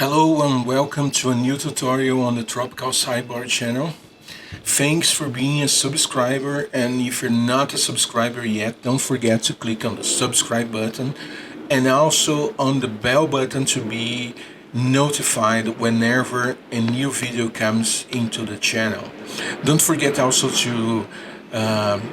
Hello and welcome to a new tutorial on the Tropical Sidebar channel. Thanks for being a subscriber, and if you're not a subscriber yet, don't forget to click on the subscribe button and also on the bell button to be notified whenever a new video comes into the channel. Don't forget also to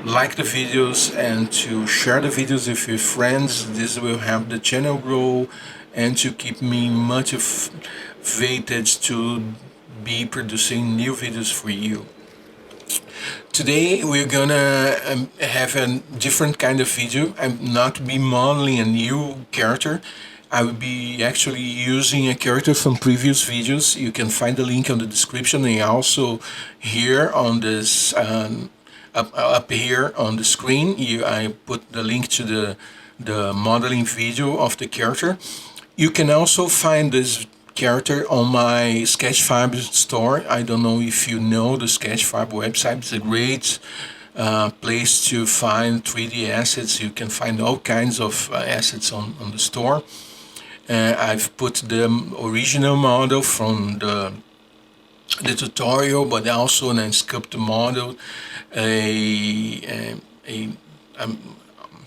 like the videos and to share the videos with your friends. This will help the channel grow and to keep me motivated to be producing new videos for you. Today we're gonna have a different kind of video. I'm not be modeling a new character. I will be actually using a character from previous videos. You can find the link on the description and also here on this up here on the screen. I put the link to the modeling video of the character. You can also find this character on my Sketchfab store. I don't know if you know the Sketchfab website. It's a great place to find 3D assets. You can find all kinds of assets on the store. I've put the original model from the tutorial, but also an sculpted model, a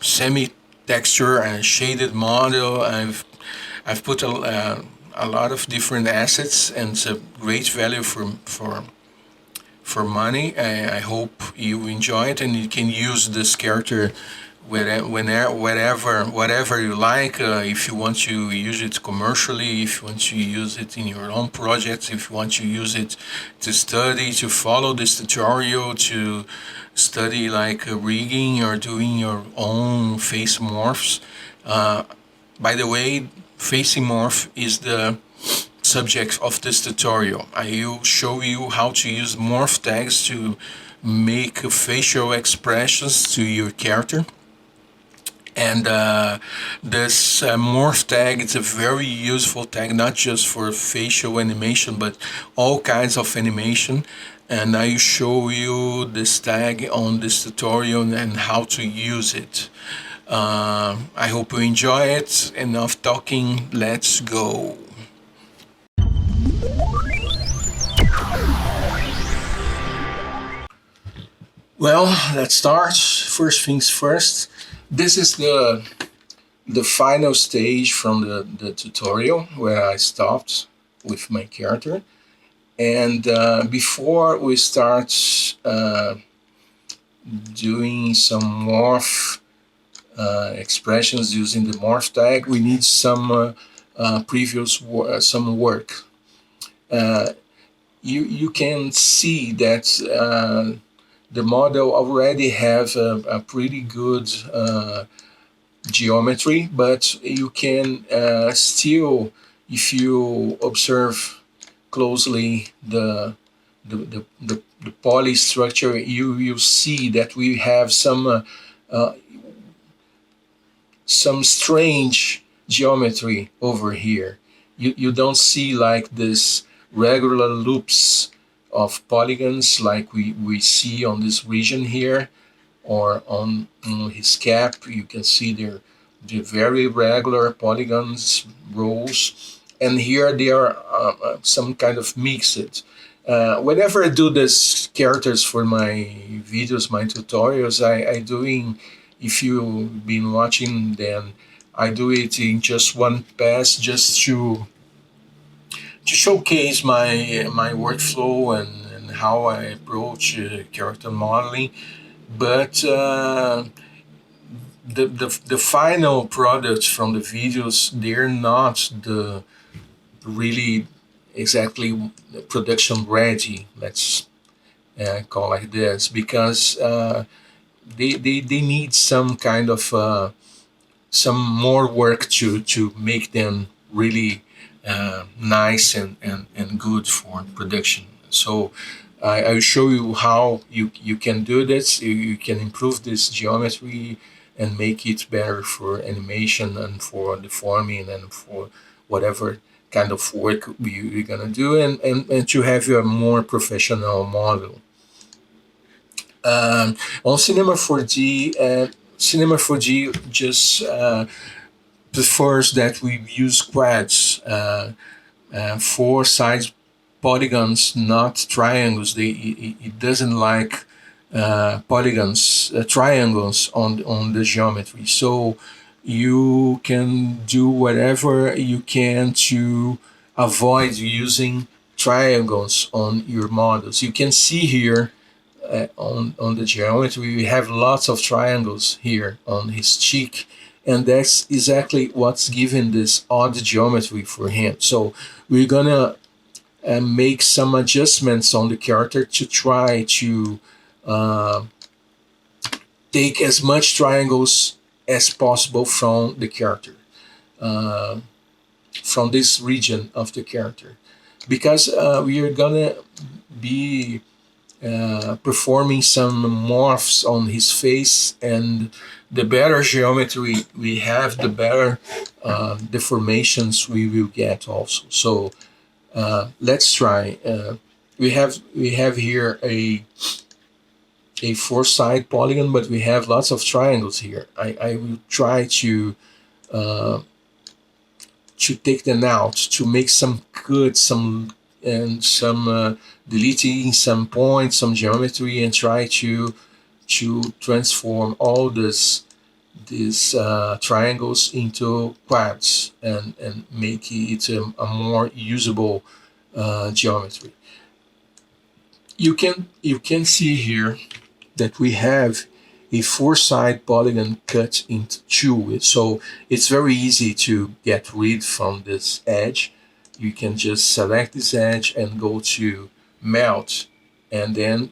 semi-texture and shaded model. I've put a lot of different assets, and it's a great value for money. I hope you enjoy it, and you can use this character whatever you like. If you want to use it commercially, if you want to use it in your own projects, if you want to use it to study, to follow this tutorial, to study like rigging or doing your own face morphs. By the way, facing morph is the subject of this tutorial. I will show you how to use morph tags to make facial expressions to your character. And this morph tag is a very useful tag, not just for facial animation, but all kinds of animation. And I will show you this tag on this tutorial and how to use it. I hope you enjoy it. Enough talking, let's go. Well, let's start. First things first. This is the final stage from the tutorial where I stopped with my character. And before we start doing some morph expressions using the morph tag, we need some some work. You can see that the model already has a pretty good geometry, but you can still, if you observe closely the poly structure, you see that we have some strange geometry over here. You don't see like this regular loops of polygons like we see on this region here, or on his cap. You can see the very regular polygons rows, and here they are some kind of mixed. Whenever I do these characters for my videos, my tutorials, I doing, if you've been watching, then I do it in just one pass, just to showcase my workflow and how I approach character modeling. But the final products from the videos, they're not the really exactly production ready, let's call like this, because they need some kind of some more work to make them really nice and good for production. So I'll show you how you can do this. You can improve this geometry and make it better for animation and for deforming and for whatever kind of work you're gonna do, and to have a more professional model. On Cinema 4D, Cinema 4D just prefers that we use quads. four sides polygons, not triangles. It doesn't like polygons, triangles on the geometry. So you can do whatever you can to avoid using triangles on your models. You can see here on the geometry, we have lots of triangles here on his cheek, and that's exactly what's given this odd geometry for him. So we're gonna make some adjustments on the character to try to uh, take as much triangles as possible from the character, uh, from this region of the character, because we are gonna be performing some morphs on his face, and the better geometry we have, the better deformations we will get also. So let's try. We have here a four side polygon, but we have lots of triangles here. I will try uh, to take them out, to make some cuts, some deleting some points, some geometry, and try to transform all these triangles into quads, and make it a more usable geometry. You can see here that we have a four-side polygon cut into two. So it's very easy to get rid from this edge. You can just select this edge and go to melt, and then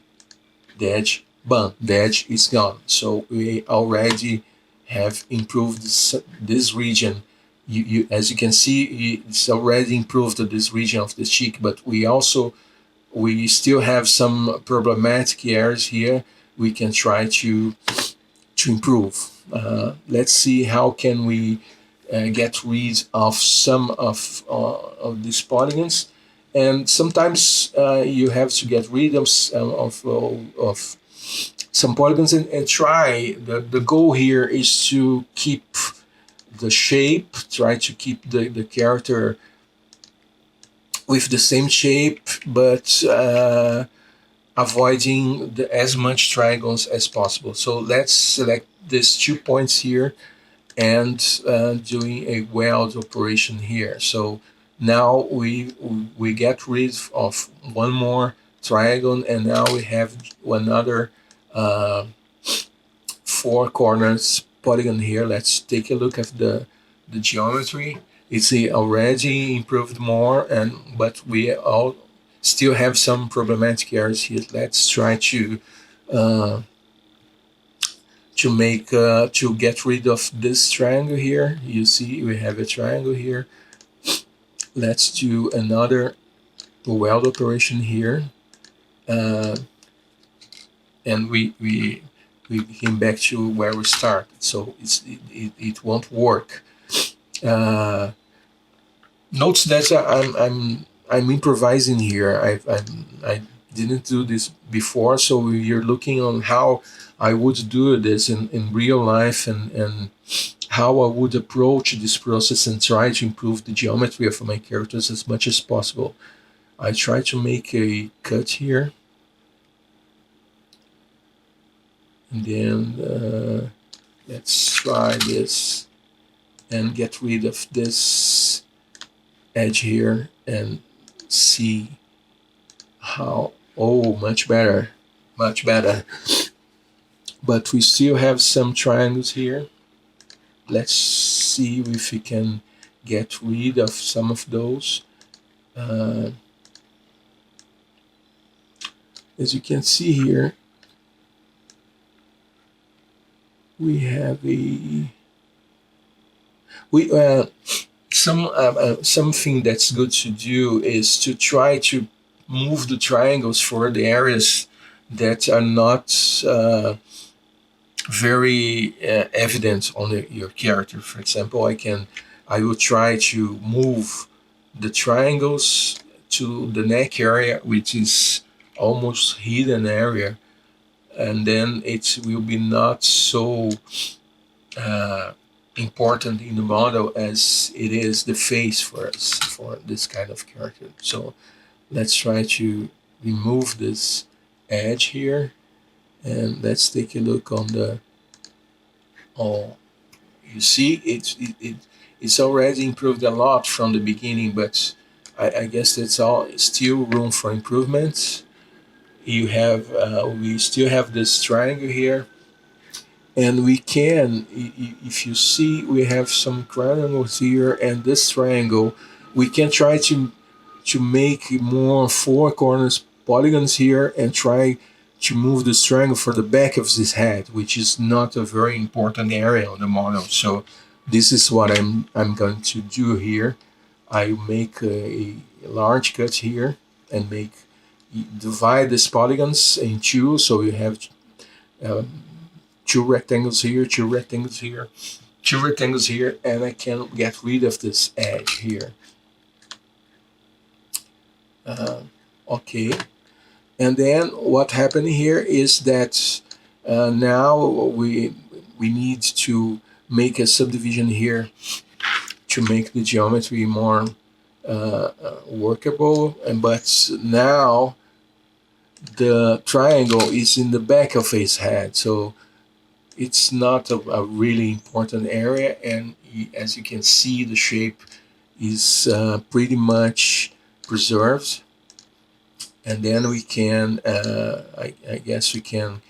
the edge, boom, the edge is gone. So we already have improved this region. As you can see, it's already improved this region of the cheek, but we still have some problematic areas here. We can try to improve. Let's see how can we get rid of some of these polygons. And sometimes you have to get rid of some polygons, and try. The goal here is to keep the shape, try to keep the character with the same shape, but avoiding as much triangles as possible. So let's select these 2 points here, and doing a weld operation here. So now we get rid of one more triangle, and now we have another four corners polygon here. Let's take a look at the geometry. It's already improved more, but we all still have some problematic areas here. Let's try to get rid of this triangle here. You see we have a triangle here. Let's do another weld operation here, and we came back to where we started. So it won't work. Notice that I'm improvising here. I didn't do this before, so you're looking on how I would do this in real life, and how I would approach this process and try to improve the geometry of my characters as much as possible. I try to make a cut here, and then let's try this and get rid of this edge here, and see how, oh, much better. But we still have some triangles here. Let's see if we can get rid of some of those. As you can see here, we have something that's good to do is to try to move the triangles for the areas that are not very evident on your character. For example, I will try to move the triangles to the neck area, which is almost hidden area, and then it will be not so important in the model as it is the face for us for this kind of character. So let's try to remove this edge here, and let's take a look on the. Oh, you see, it's already improved a lot from the beginning, but I guess that's all still room for improvement. You have we still have this triangle here, and we can, if you see, we have some triangles here and this triangle. We can try to make more four corners polygons here and try to move this triangle for the back of this head, which is not a very important area on the model. So this is what I'm going to do here. I make a large cut here and divide these polygons in two, so you have um, two rectangles here, two rectangles here, two rectangles here, and I can get rid of this edge here. Uh, okay, and then what happened here is that now we need to make a subdivision here to make the geometry more workable. But now the triangle is in the back of his head, so it's not a really important area, and as you can see, the shape is pretty much preserved. And then we can, I guess we can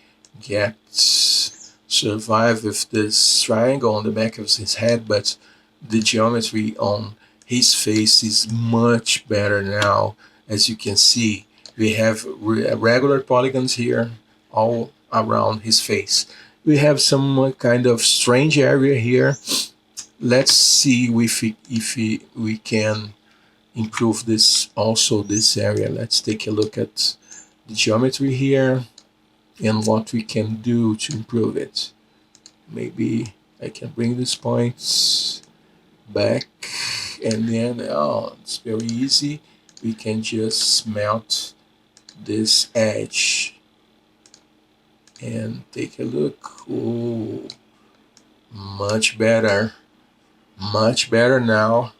survive with this triangle on the back of his head, but the geometry on his face is much better now. As you can see, we have regular polygons here all around his face. We have some kind of strange area here. Let's see if we can improve this also, this area. Let's take a look at the geometry here and what we can do to improve it. Maybe I can bring these points back, and then it's very easy. We can just smelt this edge and take a look. Oh, much better now.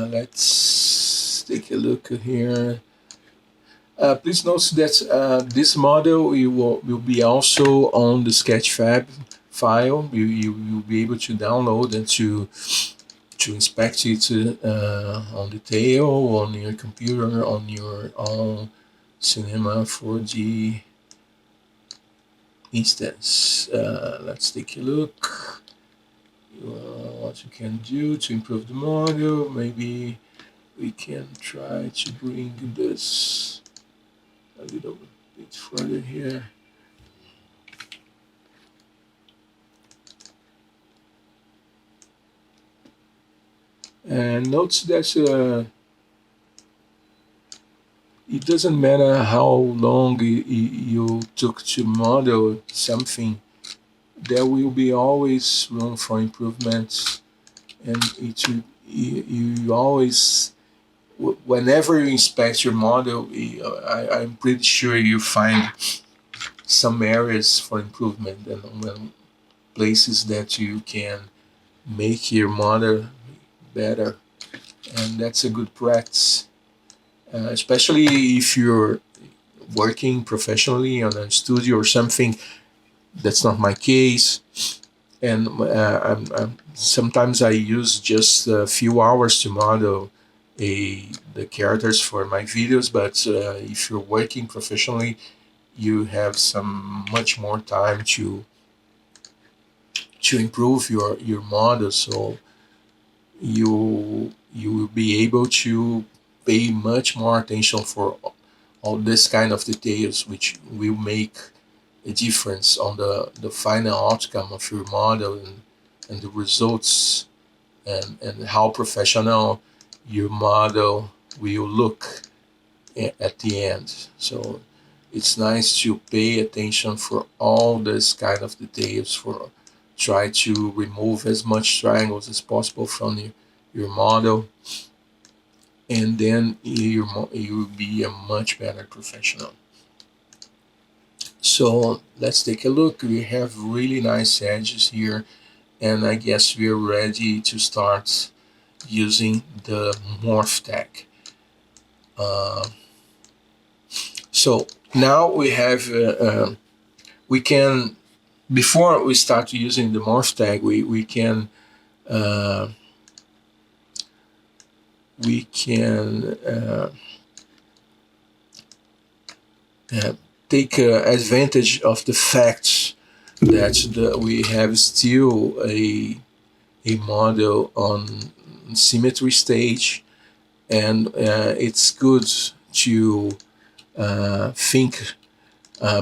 Let's take a look here. Please note that this model will be also on the Sketchfab file. You will be able to download and to inspect it on detail on your computer, on your own Cinema 4D instance. Let's take a look. What you can do to improve the model. Maybe we can try to bring this a little bit further here. And note that it doesn't matter how long you took to model something, there will be always room for improvements, and you always, whenever you inspect your model, I'm pretty sure you find some areas for improvement and places that you can make your model better, and that's a good practice, especially if you're working professionally on a studio or something. That's not my case, and sometimes I use just a few hours to model the characters for my videos. But if you're working professionally, you have some much more time to improve your model, so you will be able to pay much more attention for all this kind of details, which will make a difference on the final outcome of your model, and the results, and how professional your model will look at the end. So it's nice to pay attention for all this kind of details, for try to remove as much triangles as possible from your model, and then you will be a much better professional. So let's take a look. We have really nice edges here, and I guess we're ready to start using the morph tag. So now we have, we can, before we start using the morph tag, uh, we can uh, take advantage of the fact that we have still a model on symmetry stage, and it's good to think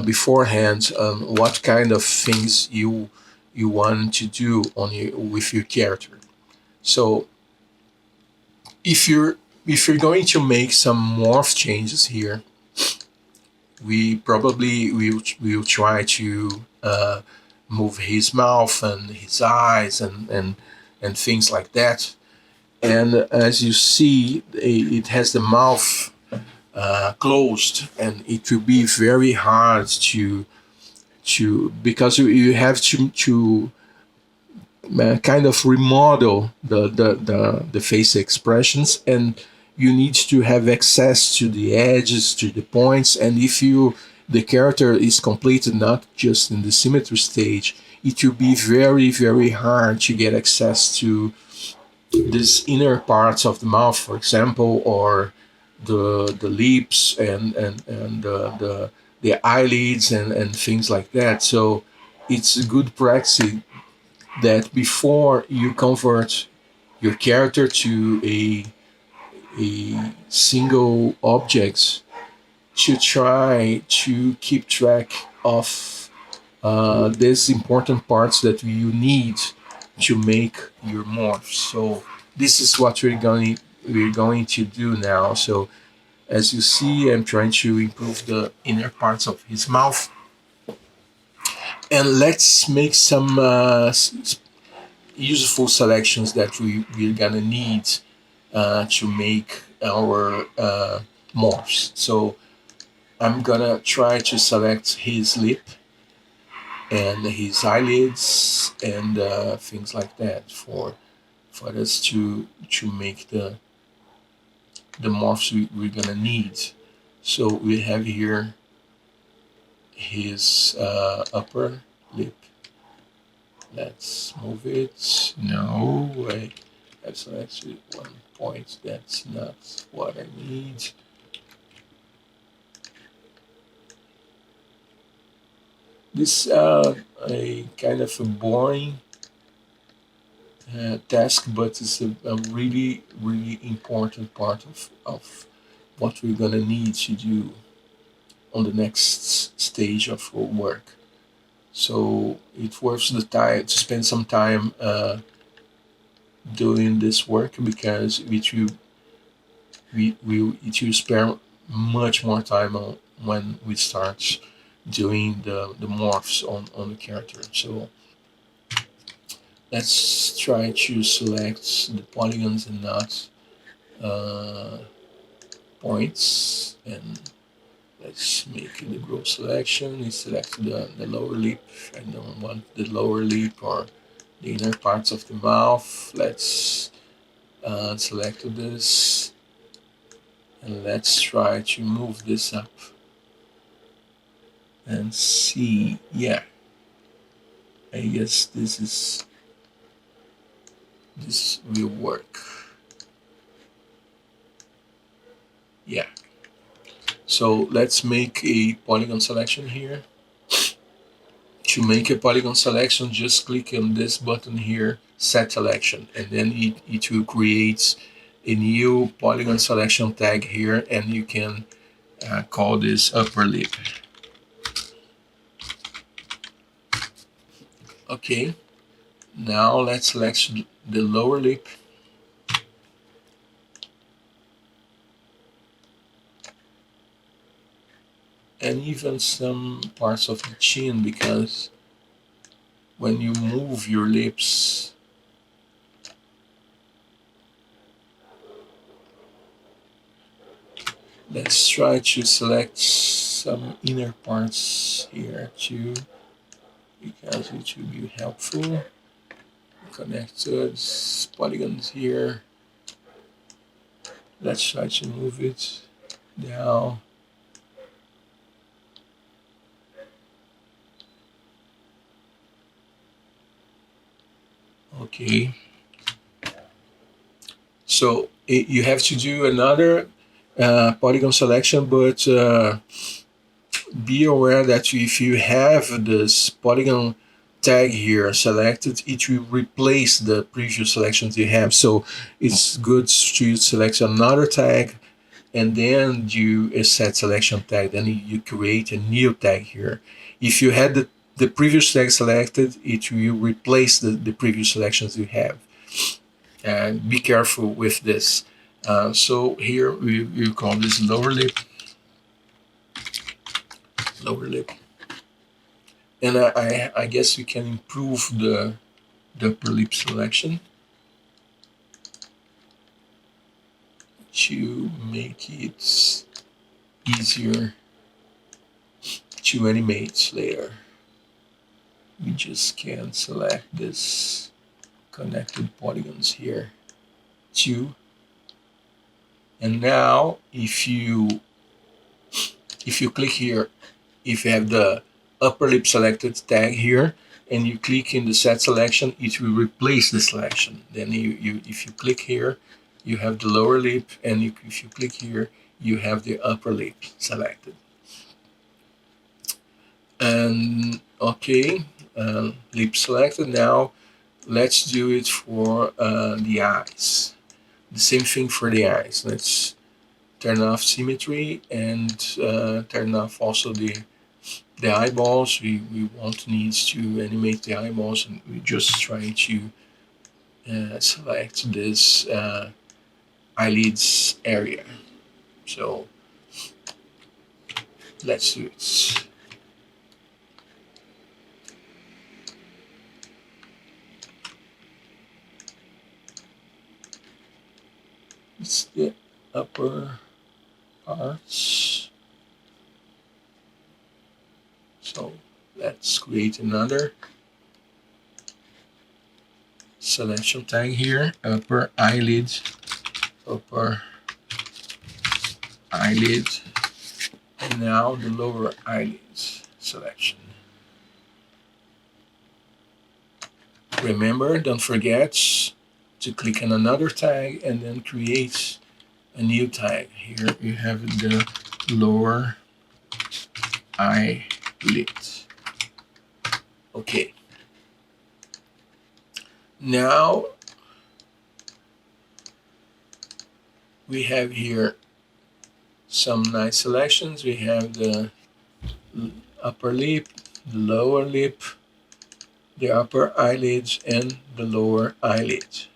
beforehand on what kind of things you want to do with your character. So if you're going to make some morph changes here, we probably will try to move his mouth and his eyes and things like that. And as you see, it has the mouth closed, and it will be very hard to because you have to kind of remodel the face expressions, and you need to have access to the edges, to the points. And if the character is completed not just in the symmetry stage, it will be very, very hard to get access to these inner parts of the mouth, for example, or the lips and the eyelids and things like that. So it's a good practice that before you convert your character to a single object, to try to keep track of these important parts that you need to make your morphs. So this is what we're going to do now. So as you see, I'm trying to improve the inner parts of his mouth, and let's make some useful selections that we're gonna need to make our morphs. So I'm gonna try to select his lip and his eyelids and things like that for us to make the morphs we're gonna need. So we have here his upper lip. Let's move it. No, I have selected one point. That's not what I need. This a kind of a boring task, but it's a really, really important part of what we're gonna need to do on the next stage of our work. So it's worth the time to spend some time doing this work, because it will spare much more time when we start doing the morphs on the character. So let's try to select the polygons and not points, and let's make the group selection. We select the lower lip. I don't want the lower lip or the inner parts of the mouth. Let's select this, and let's try to move this up and see. Yeah, I guess this will work. Yeah. So let's make a polygon selection here. To make a polygon selection, just click on this button here, set selection, and then it will create a new polygon selection tag here, and you can call this upper lip. Okay, now let's select the lower lip. And even some parts of the chin, because when you move your lips, let's try to select some inner parts here too, because it will be helpful. Connectors, polygons here. Let's try to move it down. Okay. So you have to do another polygon selection, but be aware that if you have this polygon tag here selected, it will replace the previous selections you have. So it's good to select another tag and then do a set selection tag. Then you create a new tag here. If you had the previous tag selected, it will replace the previous selections you have. And be careful with this. So here we call this lower lip. And I guess we can improve the upper lip selection to make it easier to animate later. We just can select this connected polygons here too. And now if you click here, if you have the upper lip selected tag here and you click in the set selection, it will replace the selection. Then if you click here, you have the lower lip, and if you click here, you have the upper lip selected. And okay, lip selected. Now let's do it for the eyes. The same thing for the eyes. Let's turn off symmetry and turn off also the eyeballs. We won't need to animate the eyeballs, and we just try to select this eyelids area. So let's do it. It's the upper parts. So let's create another selection tag here, upper eyelid, and now the lower eyelid selection. Remember, don't forget to click on another tag and then create a new tag. Here you have the lower eyelid. Okay. Now we have here some nice selections. We have the upper lip, the lower lip, the upper eyelids, and the lower eyelid.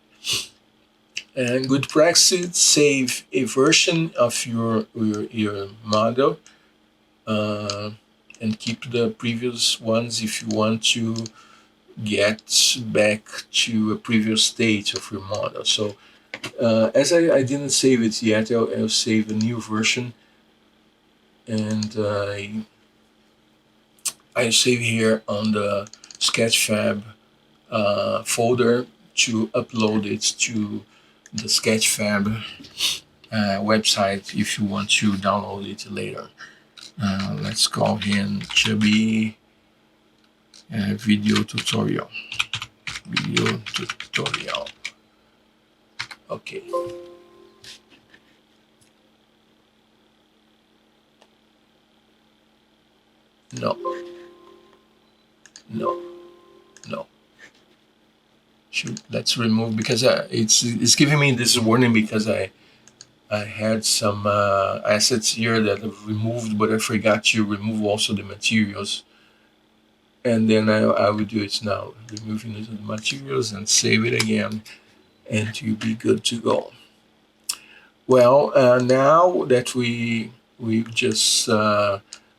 And good practice, save a version of your model and keep the previous ones if you want to get back to a previous state of your model. So as I didn't save it yet, I'll save a new version, and I save here on the Sketchfab folder to upload it to the Sketchfab website if you want to download it later. Let's call him Chubby video tutorial. Okay. No. Let's remove, because it's giving me this warning because I had some assets here that I've removed, but I forgot to remove also the materials. And then I will do it now, removing the materials and save it again, and you'll be good to go. Well, now that we've just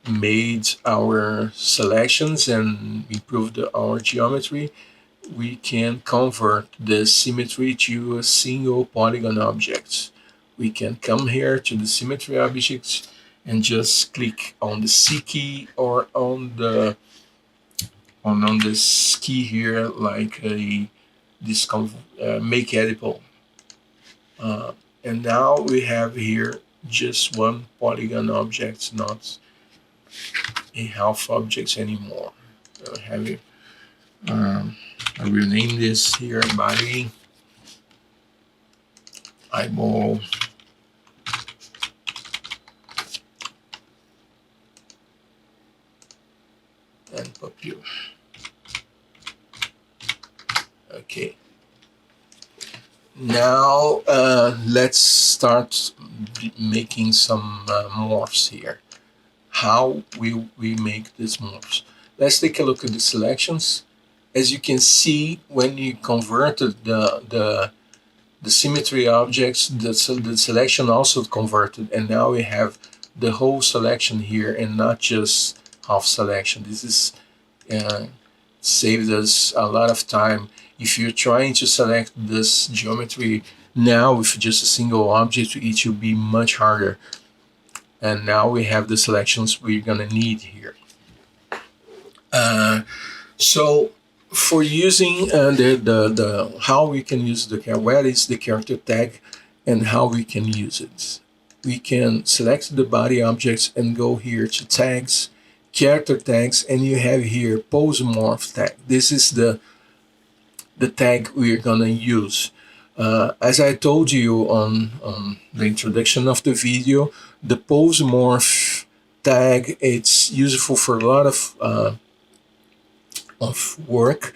made our selections and improved our geometry, we can convert the symmetry to a single polygon object. We can come here to the symmetry object and just click on the C key or on the this key here, like this make editable. And now we have here just one polygon object, not a half object anymore. So I have it. I will name this here body eyeball and pupil. Okay. Now let's start making some morphs here. How will we make these morphs? Let's take a look at the selections. As you can see, when you converted the symmetry objects, the selection also converted, and now we have the whole selection here and not just half selection. This is saved us a lot of time. If you're trying to select this geometry now with just a single object, it will be much harder. And now we have the selections we're gonna need here. So for using the how we can use the where is the character tag and how we can use it. We can select the body objects and go here to tags, character tags, and you have here pose morph tag. This is the tag we're gonna use. As I told you on the introduction of the video, the pose morph tag, it's useful for a lot of work,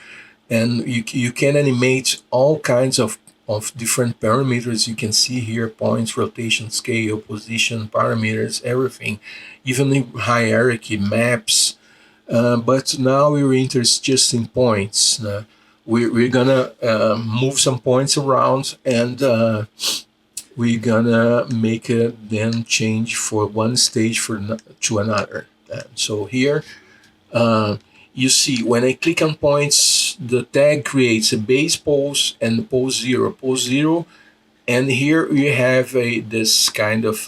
and you can animate all kinds of different parameters. You can see here points, rotation, scale, position, parameters, everything, even the hierarchy, maps. But now we're interested just in points. We're gonna move some points around, and we're gonna make it then change for one stage to another. So here you see when I click on points, the tag creates a base pose and pose 0. Pose 0, and here we have this kind of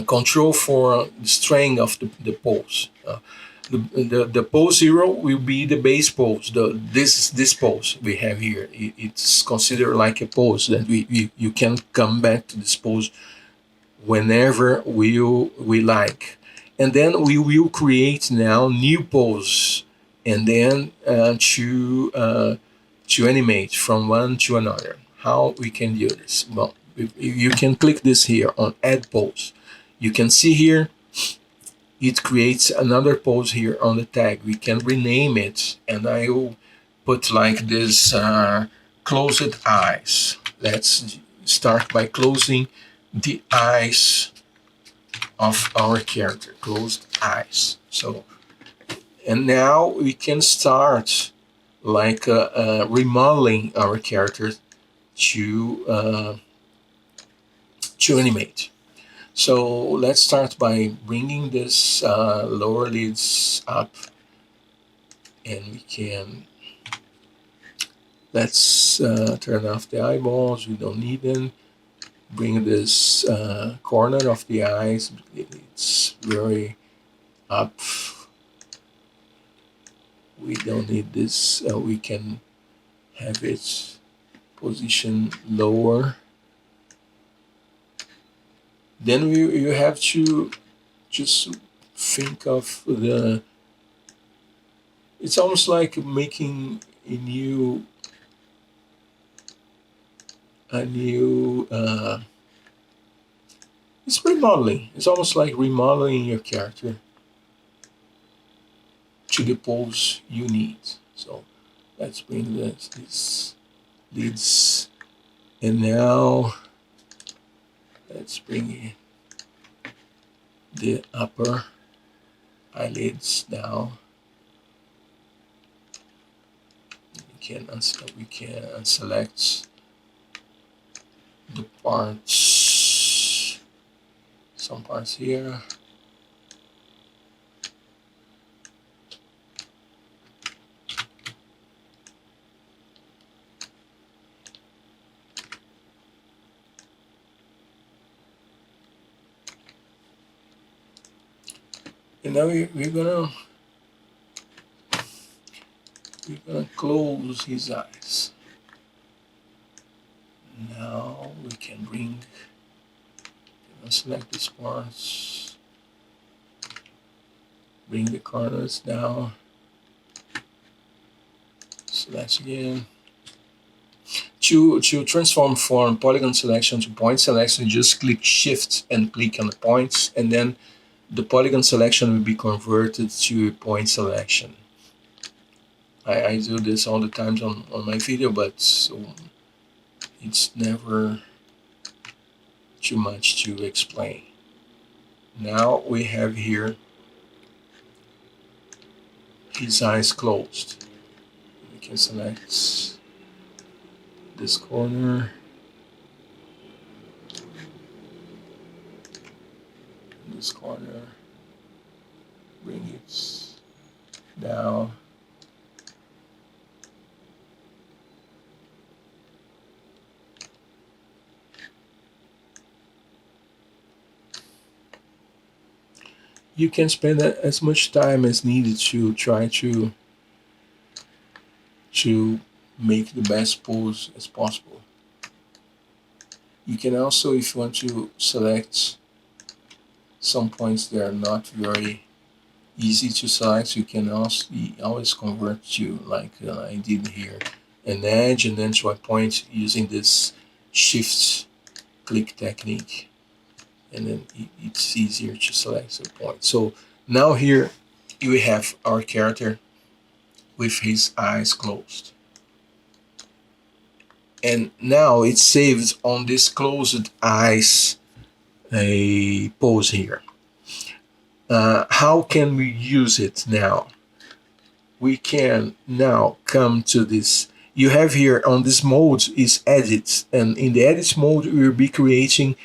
control for the strength of the pose. The pose 0 will be the base pose. This pose we have here, it's considered like a pose that you can come back to this pose whenever we like. And then we will create now new pose, and then to animate from one to another. How we can do this? Well, you can click this here on add pose. You can see here it creates another pose here on the tag. We can rename it, and I will put like this closed eyes. Let's start by closing the eyes of our character, closed eyes. So, and now we can start like remodeling our character to animate. So let's start by bringing this lower lids up, and we can, let's turn off the eyeballs, we don't need them. Bring this corner of the eyes, it's very up. We don't need this, we can have it position lower. Then you have to just think of it's almost like making a new it's remodeling. It's almost like remodeling your character to the pose you need. So let's bring these lids, and now let's bring the upper eyelids down. We can unselect the parts, some parts here. And now we're gonna close his eyes. Now we can select these parts, bring the corners down, select again. To transform from polygon selection to point selection, just click Shift and click on the points, and then the polygon selection will be converted to point selection. I do this all the times on my video, but it's never too much to explain. Now we have here his eyes closed. We can select this corner, this corner, bring it down. You can spend as much time as needed to try to make the best pose as possible. You can also, if you want to select some points that are not very easy to select, you can also always convert to, like I did here, an edge and then to a point using this shift click technique, and then it's easier to select a point. So now here we have our character with his eyes closed, and now it saves on this closed eyes a pose here. How can we use it now? We can now come to this. You have here on this mode is edit, and in the edit mode we will be creating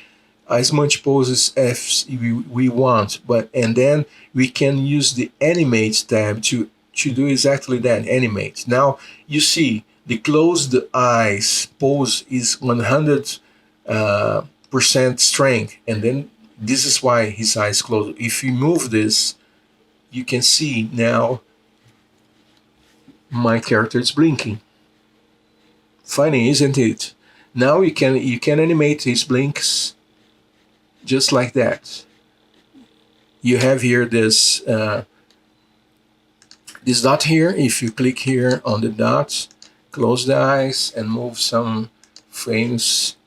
as much poses as we want, and then we can use the Animate tab to do exactly that, Animate. Now you see the closed eyes pose is 100% strength, and then this is why his eyes closed. If you move this, you can see now my character is blinking. Funny, isn't it? Now you can animate his blinks just like that. You have here this this dot here. If you click here on the dot, close the eyes and move some frames,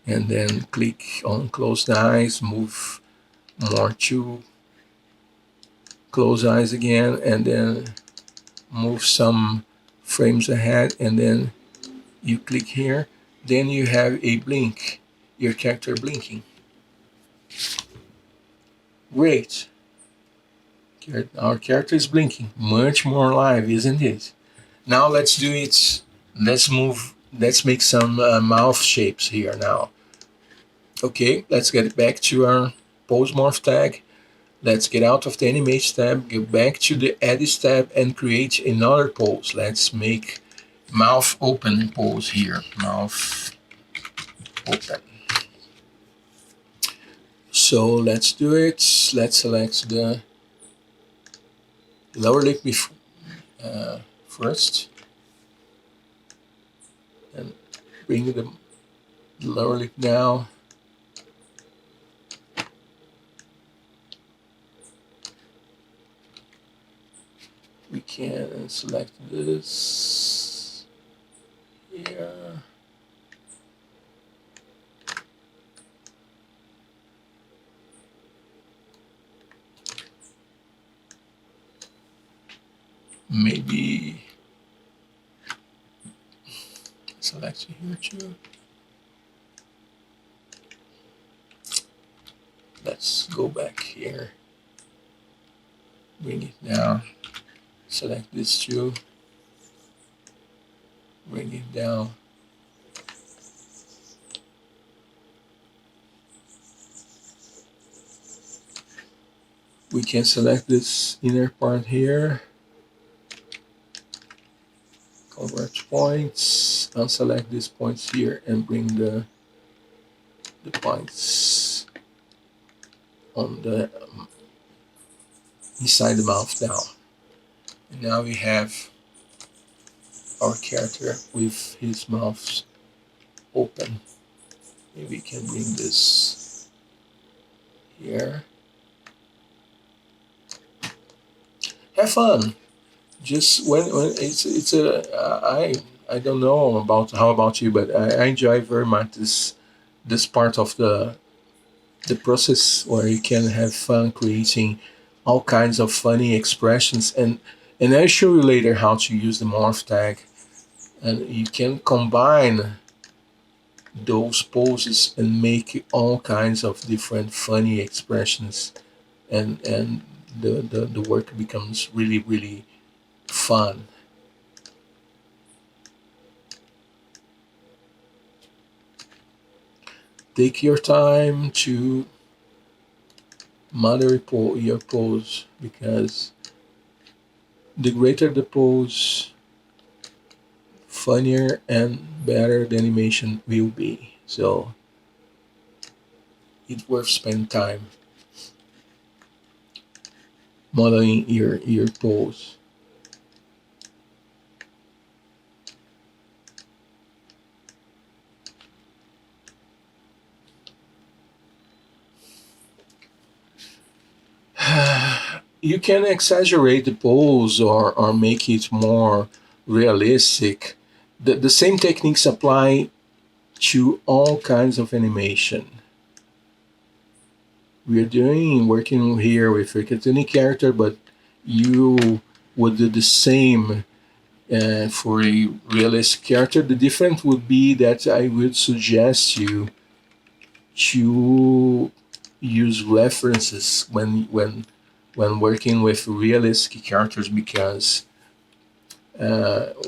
and then click on close the eyes, move more to close eyes again, and then move some frames ahead, and then you click here, then you have a blink, your character blinking. Great. Our character is blinking, much more live, isn't it? Now let's do it. Let's make some mouth shapes here now. Okay, let's get back to our pose morph tag. Let's get out of the Animate tab, go back to the Edit tab and create another pose. Let's make mouth open pose here. Mouth open. So let's do it. Let's select the lower lip first, and bring the lower lip down. We can select this here. Maybe select it here too. Let's go back here, bring it down, select this too, bring it down. We can select this inner part here, convert points, unselect these points here, and bring the points on the inside the mouth now. And now we have our character with his mouth open. Maybe we can bring this here. Have fun. Just when it's a I don't know about how about you, but I enjoy very much this part of the process where you can have fun creating all kinds of funny expressions, and I'll show you later how to use the morph tag, and you can combine those poses and make all kinds of different funny expressions, and the work becomes really really fun. Take your time to model your pose, because the greater the pose, funnier and better the animation will be. So it's worth spending time modeling your pose. You can exaggerate the pose or make it more realistic. The same techniques apply to all kinds of animation. We're working here with a cartoony character, but you would do the same for a realistic character. The difference would be that I would suggest you to use references when working with realistic characters, because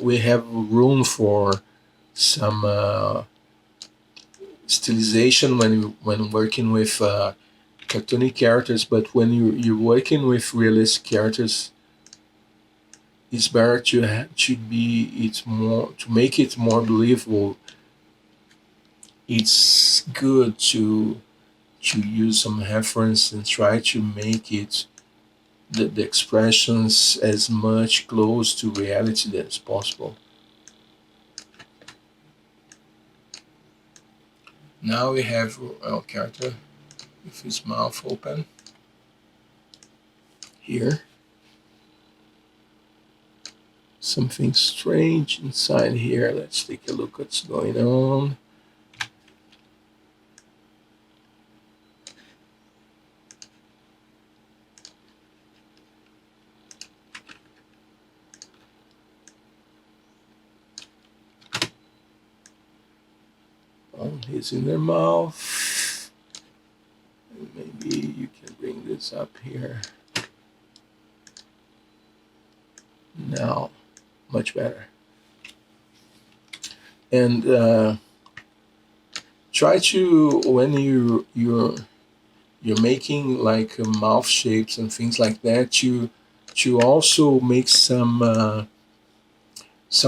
we have room for some stylization when working with cartoony characters, but when you're working with realistic characters, it's better to make it more believable. It's good to use some reference and try to make it the expressions as much close to reality as possible. Now we have our character with his mouth open here. Something strange inside here. Let's take a look what's going on. He's in their mouth. Maybe you can bring this up here. Now, much better. And try to, when you're making like mouth shapes and things like that, to also make some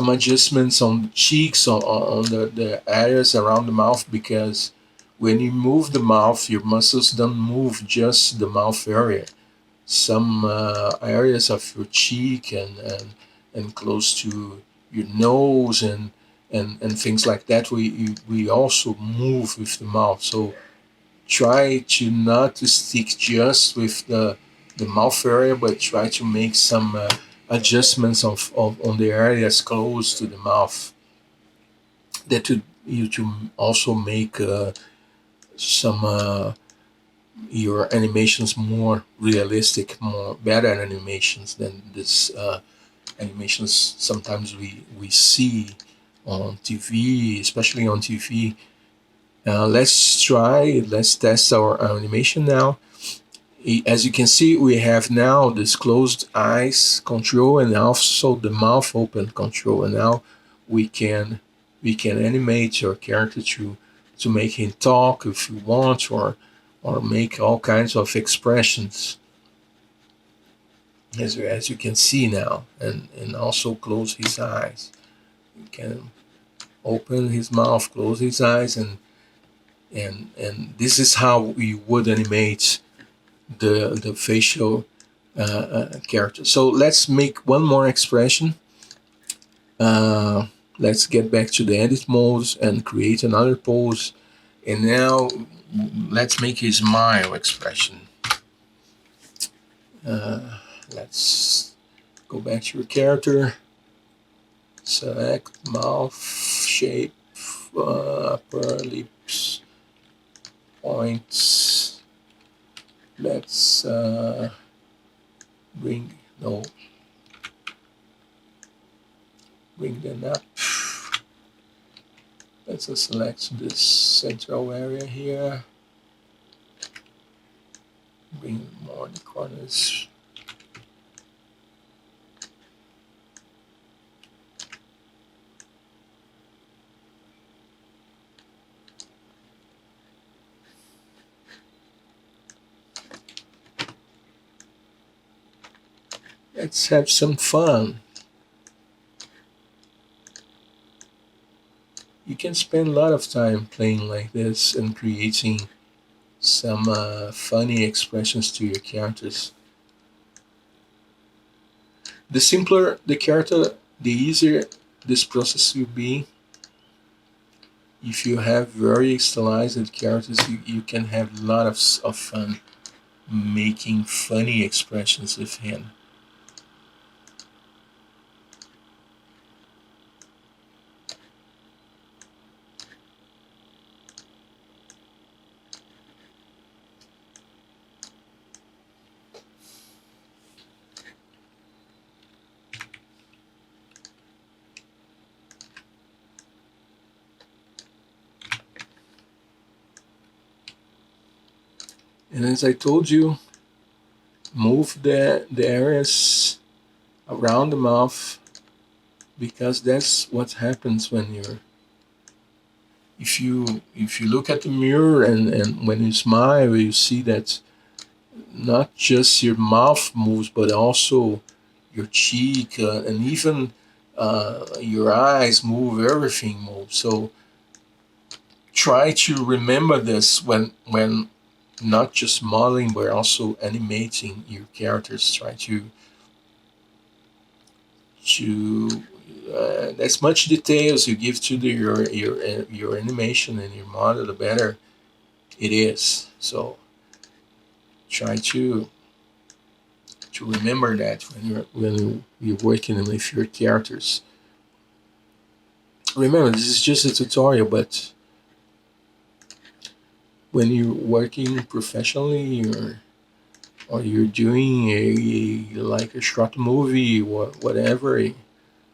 adjustments on the cheeks, on the areas around the mouth, because when you move the mouth, your muscles don't move just the mouth area. Some areas of your cheek and close to your nose and things like that, we also move with the mouth. So try to not to stick just with the mouth area, but try to make some adjustments on the areas close to the mouth, that you to also make some your animations more realistic, more better animations than this animations sometimes we see on TV, especially on TV. Let's test our animation now. As you can see, we have now this closed eyes control and also the mouth open control, and now we can animate your character to make him talk if you want, or make all kinds of expressions, as you can see now, and also close his eyes. You can open his mouth, close his eyes, and this is how we would animate the facial character. So let's make one more expression. Let's get back to the edit modes and create another pose. And now let's make a smile expression. Let's go back to your character, select mouth shape, upper lips, points. Let's bring them up. Let's select this central area here. Bring more the corners. Let's have some fun. You can spend a lot of time playing like this and creating some funny expressions to your characters. The simpler the character, the easier this process will be. If you have very stylized characters, you can have a lot of fun making funny expressions with him. And as I told you, move the areas around the mouth, because that's what happens when you're if you look at the mirror and when you smile, you see that not just your mouth moves, but also your cheek, and even your eyes move. Everything moves. So try to remember this when not just modeling but also animating your characters. Try to as much details you give to your animation and your model, the better it is. So try to remember that when you're working with your characters. Remember, this is just a tutorial, but when you're working professionally, or you're doing like a short movie or whatever,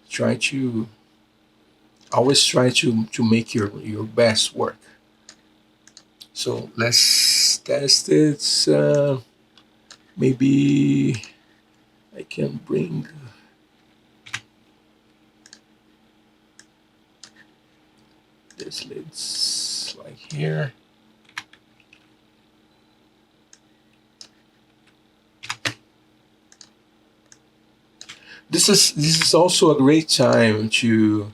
try to always try to make your best work. So let's test it. Maybe I can bring this lids like here. This is also a great time to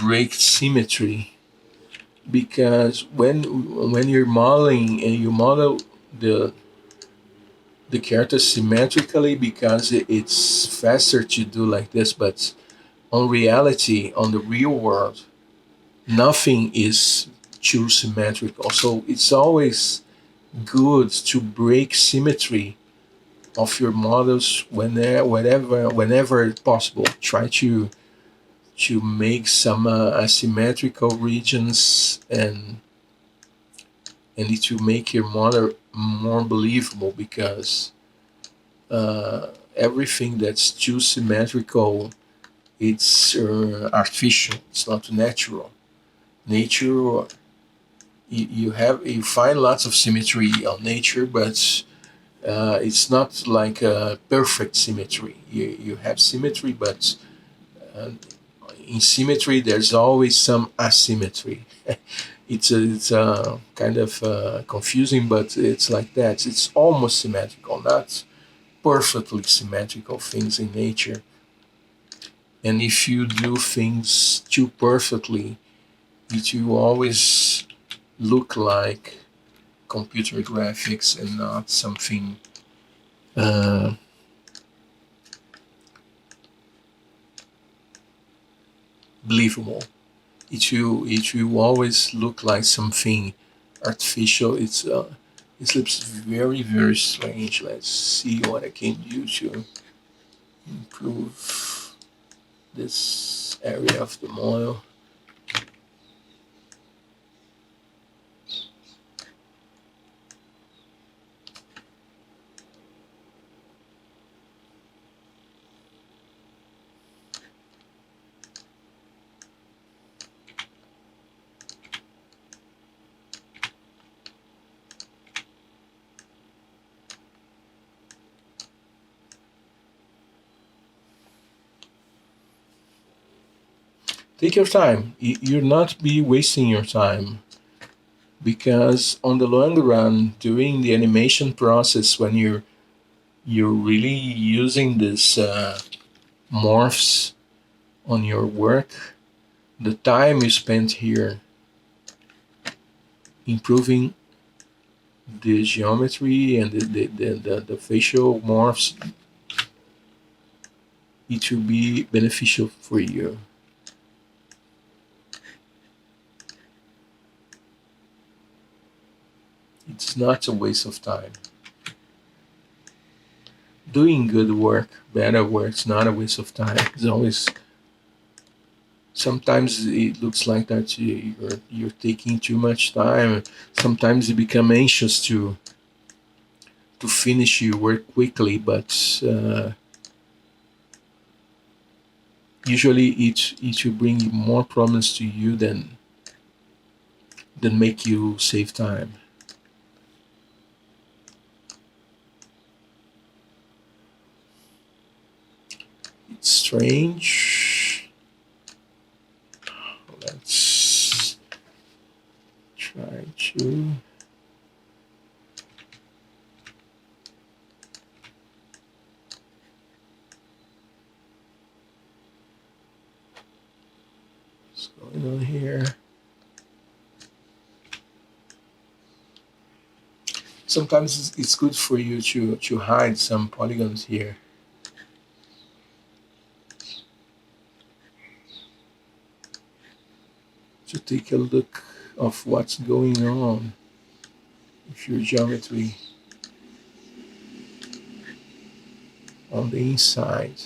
break symmetry, because when you're modeling and you model the character symmetrically, because it's faster to do like this, but on reality, on the real world, nothing is too symmetrical. So it's always good to break symmetry of your models whenever possible. Try to make some asymmetrical regions, and to make your model more believable, because everything that's too symmetrical, it's artificial. It's not natural. Nature, you find lots of symmetry on nature, but it's not like a perfect symmetry. You have symmetry, but uh, in symmetry there's always some asymmetry. It's a kind of confusing, but it's like that. It's almost symmetrical, not perfectly symmetrical things in nature. And if you do things too perfectly, it will always look like computer graphics and not something uh, believable. It will always look like something artificial. It looks very, very strange. Let's see what I can do to improve this area of the model. Take your time. You'll not be wasting your time, because on the long run, during the animation process, when you're really using this morphs on your work, the time you spent here improving the geometry and the facial morphs, it will be beneficial for you. It's not a waste of time. Doing good work, better work, is not a waste of time. It's always, sometimes it looks like that you're taking too much time. Sometimes you become anxious to finish your work quickly, but usually it will bring more problems to you than make you save time. It's strange. Let's try to. What's going on here? Sometimes it's good for you to hide some polygons here. To take a look of what's going on with your geometry on the inside,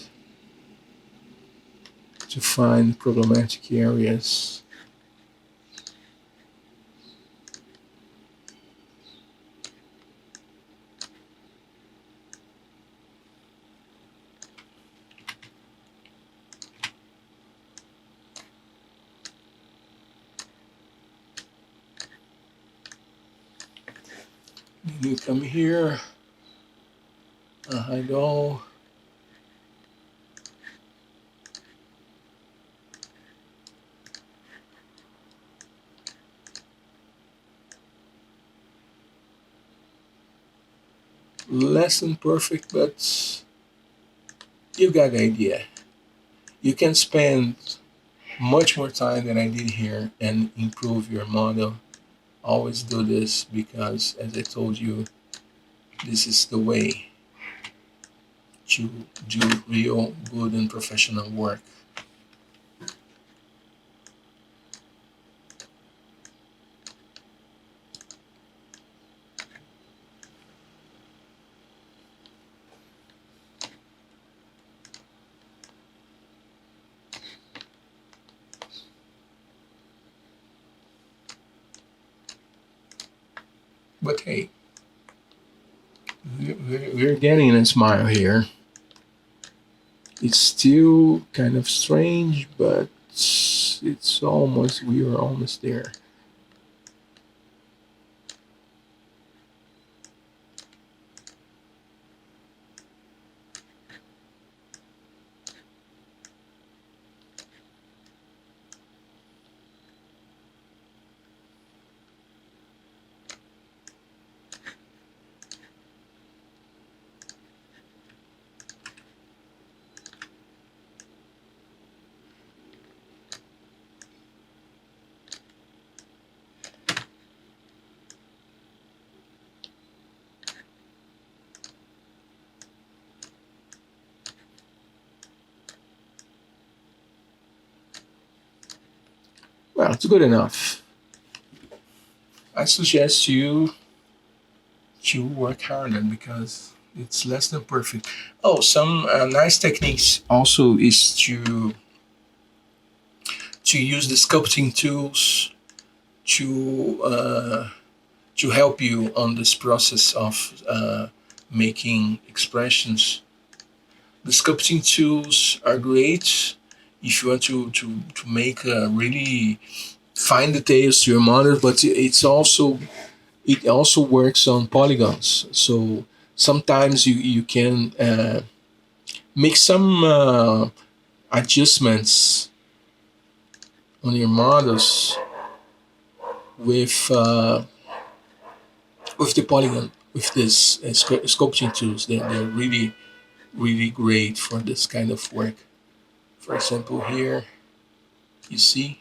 to find problematic areas. Then you come here, hide all. Less than perfect, but you got the idea. You can spend much more time than I did here and improve your model. Always do this, because, as I told you, this is the way to do real good and professional work. But hey, we're getting a smile here. It's still kind of strange, but we are almost there. Yeah, it's good enough. I suggest you to work harder because it's less than perfect. Oh, some nice techniques also is to use the sculpting tools to help you on this process of making expressions. The sculpting tools are great if you want to make really fine details to your model, but it also works on polygons. So sometimes you can make some adjustments on your models with with the polygon with this sculpting tools. They're really great for this kind of work. For example, here you see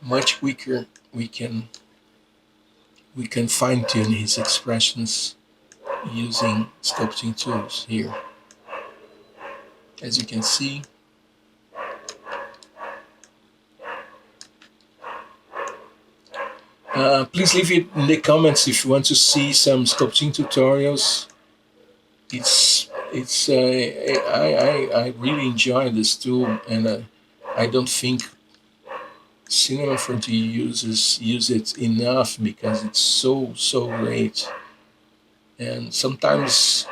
much quicker we can fine tune his expressions using sculpting tools here. As you can see, please leave it in the comments if you want to see some sculpting tutorials. It's I really enjoy this tool, and I don't think Cinema 4D users use it enough because it's so great. And sometimes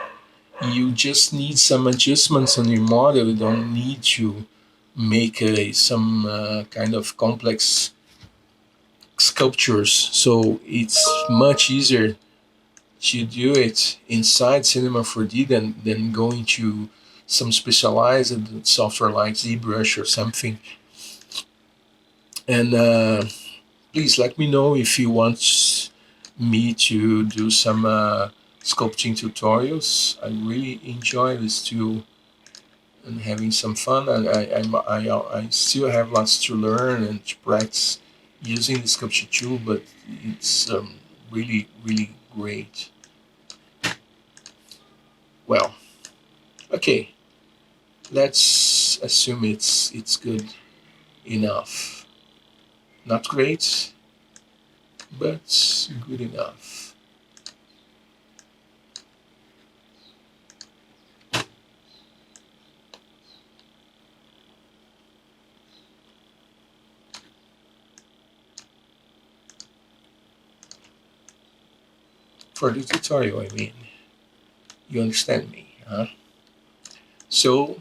you just need some adjustments on your model. You don't need to make some kind of complex sculptures. So it's much easier to do it inside Cinema 4D than going to some specialized software like ZBrush or something. And please let me know if you want me to do some sculpting tutorials. I really enjoy this tool and having some fun. And I still have lots to learn and to practice using the sculpture tool, but it's really great. Well, okay, let's assume it's good enough. Not great, but good enough. For the tutorial, I mean. You understand me, huh? So,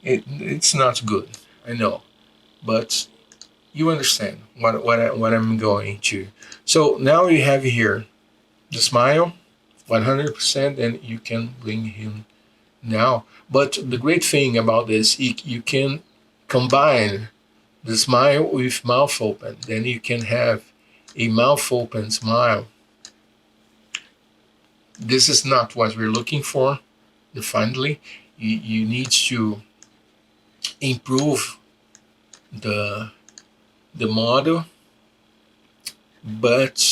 it's not good, I know, but you understand what I'm going to. So now you have here the smile, 100%, and you can bring him now. But the great thing about this, you can combine the smile with mouth open. Then you can have a mouth open smile. This is not what we're looking for. Definitely, you need to improve the model, but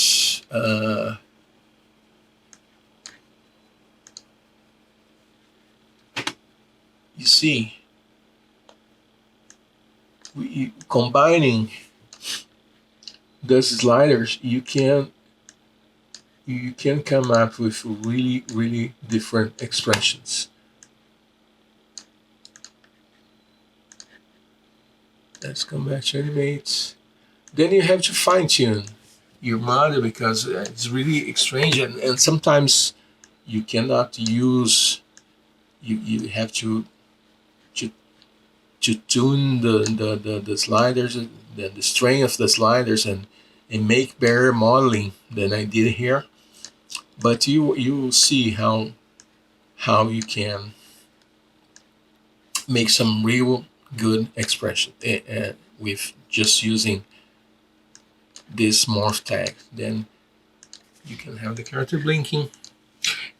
you see, combining the sliders, you can come up with really different expressions. Let's come back to Animate. Then you have to fine tune your model because it's really strange, and sometimes you cannot use. You have to tune the sliders, the strength of the sliders, and make better modeling than I did here. But you will see how you can make some real good expression with just using this morph tag. Then you can have the character blinking,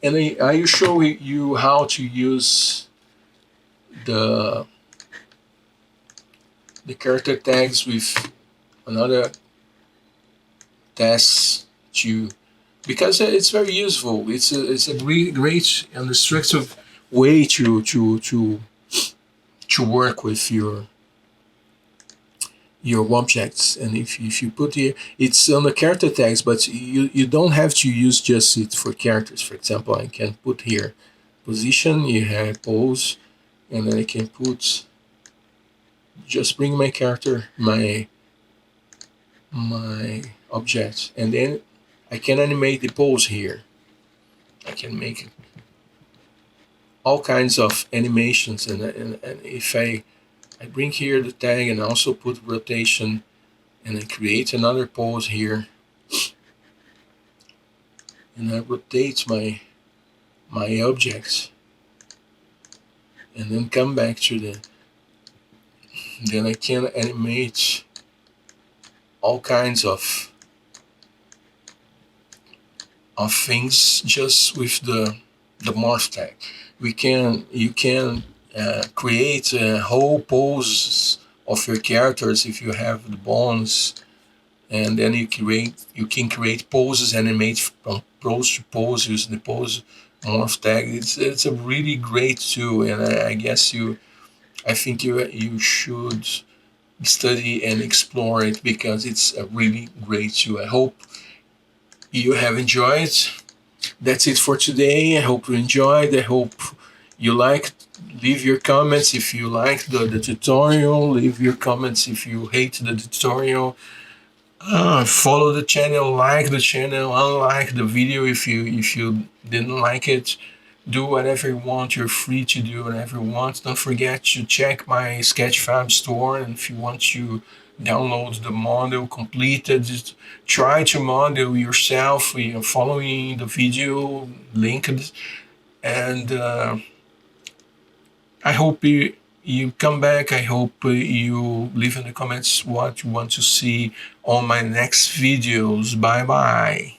and I will show you how to use the character tags with another tasks to, because it's very useful. It's a great and destructive way to to work with your objects. And if you put here, it's on the character tags, but you don't have to use just it for characters. For example, I can put here position, you have pose, and then I can put, just bring my character, my object, and then I can animate the pose here. I can make all kinds of animations, and if I bring here the tag and also put rotation, and I create another pose here, and I rotate my objects, and then come back to then I can animate all kinds of things just with the morph tag. You can create whole poses of your characters if you have the bones, and then you can create poses, animate from pose to pose using the pose morph tag. It's a really great tool, and I think you should study and explore it, because it's a really great tool. I hope you have enjoyed. That's it for today. I hope you enjoyed. I hope you liked. Leave your comments if you liked the tutorial. Leave your comments if you hate the tutorial. Follow the channel, like the channel, unlike the video if you didn't like it. Do whatever you want. You're free to do whatever you want. Don't forget to check my Sketchfab store, and if you want to download the model completed, just try to model yourself. We are following the video linked, and I hope you come back. I hope you leave in the comments what you want to see on my next videos. Bye bye.